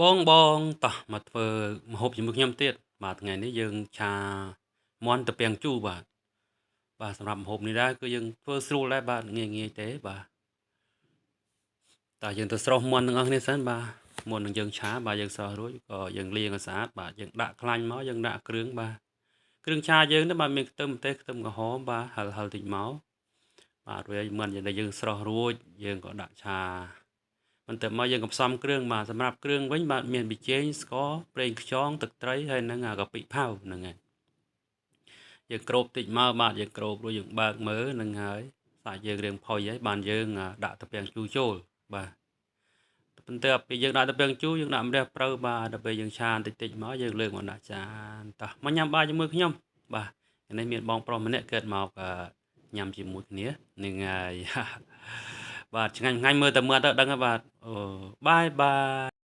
បងតោះមកធ្វើម្ហូបជាមួយខ្ញុំទៀតបាទថ្ងៃនេះយើងឆាមាន់ត្រពាំងជូរបាទសម្រាប់ម្ហូបនេះដែរគឺយើងធ្វើស្រួលដែរបាទងាយទេបាទតើយើងទៅស្រុះមាន់ទាំងអស់គ្នាសិនបាទមុននឹងយើងឆាបាទយើងស្រស់រួចក៏យើងលាងឲ្យស្អាតបាទយើងដាក់ខ្លាញ់មកយើងដាក់គ្រឿងបាទគ្រឿងឆាយើងនេះបាទមានខ្ទឹមម្ទេសខ្ទឹមក្រហមបាទហឹរតិចមកបាទរួចហើយមិនយើងស្រស់រួចយើងក៏ដាក់ឆាបន្ទាប់មកយើងក៏ផ្សំគ្រឿងបាទសម្រាប់គ្រឿងវិញបាទមានប៊ីចេងស្ករប្រេងខ្យងទឹកត្រីហើយនឹងកាពិផៅហ្នឹងហើយយើងគ្របតិចមកបាទយើងគ្របរួចយើងបើកមើលនឹងហើយសាច់យើងរៀងផុយហើយបានយើងដាក់ត្រពាំងជូរចូលបាទបន្ទាប់ពីយើងដាក់ត្រពាំងជូរយើងដាក់ម្រះព្រៅបាទដល់ពេលយើងឆាបន្តិចមកយើងលើកមកដាក់ចានតោះមកញ៉ាំបាយជាមួយខ្ញុំបាទនេះមានបងប្រុសម្នាក់កើតមកញ៉ាំជាមួយគ្នានឹងហើយបាទឆ្ងាញ់មើលតែមើលទៅដឹងហើយបាទអូបាយ